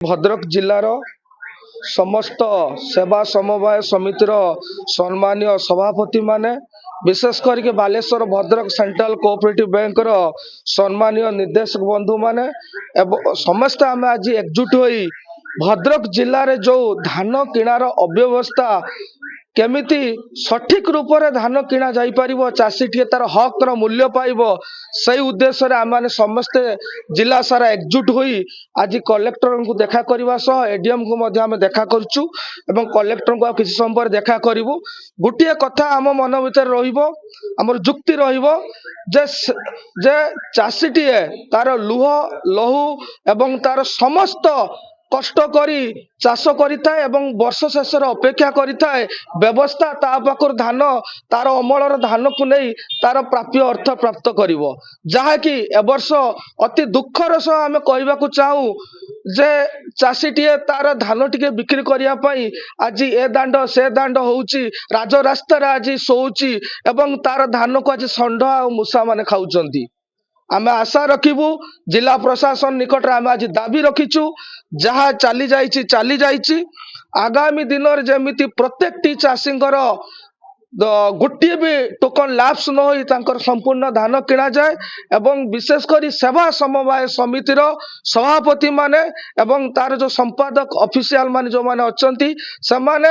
भद्रक जिलार समस्त सेवा समवाय समितिर सम्मानीय सभापति माने विशेष करके Baleshwar Bhadrak central cooperative bank सम्मानीय निर्देशक बंधु माने समस्त आम आज एकजुट होई भद्रक जिले जो धान किणार अव्यवस्था केमिति सठिक रूप से धान किना जाई परिबो चाषी टे तार हक मूल्य पाइबो सही उद्देश्य रे आम समस्ते जिला सारा एकजुट होई आज कलेक्टर को देखा करबा सह एडीएम को मध्य आम देखा करछु एवं कलेक्टर को किसी समय पर देखा करिवु। गोटे कथा आम मन भीतर रहिबो हमर जुक्ति रहिबो जे चाषी टे तार लुह लहू एवं तार समस्त कष्ट करी चाष करिथाए एवं वर्ष शेष अपेक्षा करिथाए व्यवस्था ता पाखर धान तार अमलर धान को नहीं तार प्राप्य अर्थ प्राप्त करिवो जहाँकि ए वर्ष अति दुखर सह आम कहवाक चाहू जे चाषी टे तार धान टिके बिक्री करिया पई आज ए दांड से दांड होउची राजरास्ता आज सोउची एवं तार धान को आज षंढ आ मूषा माने खाउचंती। आम आशा रखिबू जिला प्रशासन निकट आम आज दाबी रखीचु जहाँ चली जाइछि आगामी दिन में जमीती प्रत्येक चाषी गोटे भी टोकन लाप्स न होई तांकर संपूर्ण धान किना जाए एवं विशेषकर सेवा समवाय समितिर सभापति माने एवं तार जो संपादक ऑफिशियल माने जो माने अछंती समाने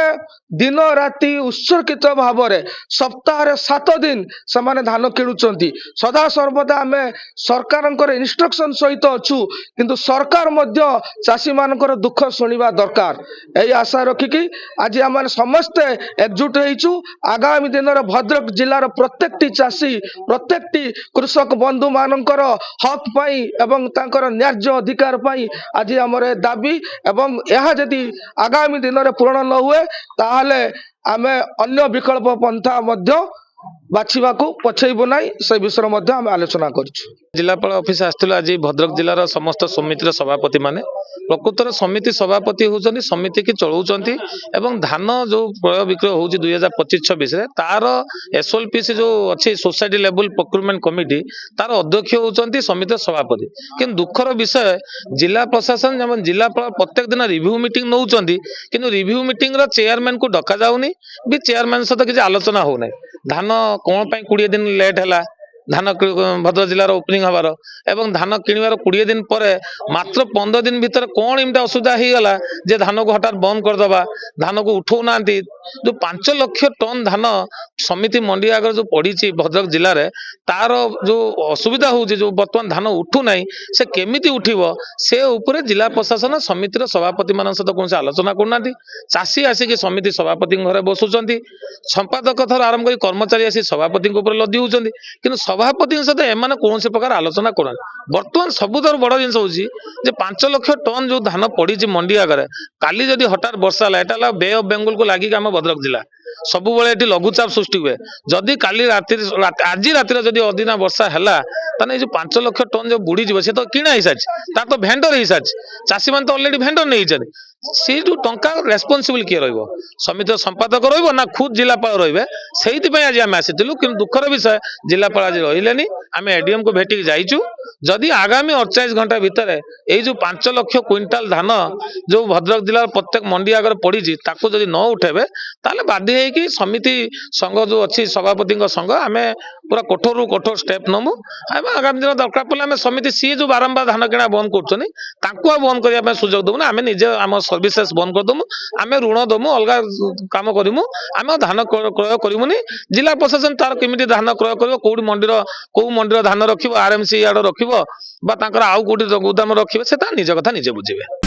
दिन राति उत्सर्गित भाव में सप्ताह 7 दिन समाने धान किणुचंती। सदा सर्वदा आमे सरकार इंस्ट्रक्शन सहित अच्छु किंतु सरकार मध्य चाषी मानकर दुख शुणा दरकार यही आशा रखिकी आज आम समस्ते एकजुट होइछु आगामी दिन भद्रक जिलार प्रत्येक चाषी प्रत्येक कृषक बंधु मानकर हक पाई एवं तांकर न्याय्य अधिकार पाई आज आमर दाबी एवं यह जदि आगामी दिन में पूर्ण न हुए ताहले आमे अन्य विकल्प पंथा मध्य बाछिबा को पछैबो नाही से विषय मध्य आम आलोचना करछु। जिलापाल ऑफिस आसथिलु आज भद्रक जिलार समस्त समितिर सभापति माने प्रकृतर समिति सभापति होउचंती समिति की चलाउचंती एवं धान जो क्रय विक्रय होउची 2025-26 रे तार एसएलपीसी जो अच्छी सोसाइटी लेवल प्रोक्योरमेंट कमिटी तार अध्यक्ष होउचंती समिति सभापति किंतु दुखर विषय जिला प्रशासन एवं जिलापाल प्रत्येक दिन रिव्यू मीटिंग नउचंती किंतु रिव्यू मीटिंग रो चेयरमैन को डका जाउनी भी चेयरमैन सहित किसी आलोचना हो नै धान कौन 20 दिन लेट है धान भद्रक जिलार ओपनिंग हबार एवं धान किणवार 20 दिन पर मात्र 15 दिन भीतर कौन इमटा असुविधा हो गला जे धान को हठात बंद करदबा धान को उठौ ना जो 5 लाख टन धान समिति मंडी आगर जो पड़ी भद्रक जिले में तार जो असुविधा हो जो बर्तमान धान उठू ना से केमिति उठिबो से उपरे जिला प्रशासन समितिर सभापति मान सहित कौन आलोचना करना चाषी आसिक समिति सभापति घरे बसुंट संपादक थर आरंभ कर कर्मचारी आसी सभापति लदी होती कि सभापति सहित एम कौन प्रकार आलोचना करना बर्तमान सबुतर बड़ जिन हूँ 5 लाख टन जो धान पड़ी मंडी आगे काली जदि हठात वर्षा है बे ऑफ बेंगल को लगिक आम भद्रक जिला सबु बेले लघुचाप सृष्टि हुए जदि काली आज रातिर जदि अदिना वर्षा है ताने जो 5 लाख टन जो बुड़ी जीव से तो किणा हो सारी तार तो भेंडर हो सारी चाषी मान तो अलरेडी भेंडर नहीं से जो टंका रेस्पॉन्सिबल किए रहिबो समिति संपादक रहिबो ना खुद जिलापाल रहिबे सेहिति आज आम आसिलु कि दुखर विषय जिलापाल आज रहिलेनी आम एडीएम को भेटिक जाइचु जदि आगामी 48 घंटा भितर यही जो 5 लाख क्विंटाल धान जो भद्रक जिलार प्रत्येक मंडी आगे पड़ी ताको जदि न उठेबे ताले बाध्य होइकि समिति संघ जो अच्छी सभापति संघ आम पूरा कठोर कठोर स्टेप नमु आगामी दिन दरकार पड़े आम समिति सी जो बारंबार धान किणा बंद कर बंद करने सुजोग दमु आम निजे आम सर्विसेस बंद करदमु आम ऋण दमु अलग काम करमु आम धान क्रय करमुनी जिला प्रशासन तार केमिति धान क्रय कर कौ मंडीर धान रखिबो आरएमसी यार्ड रखिबो बा तांकर आउ कोठी गोदाम रखिबे से निज कथा निजे बुझिबे।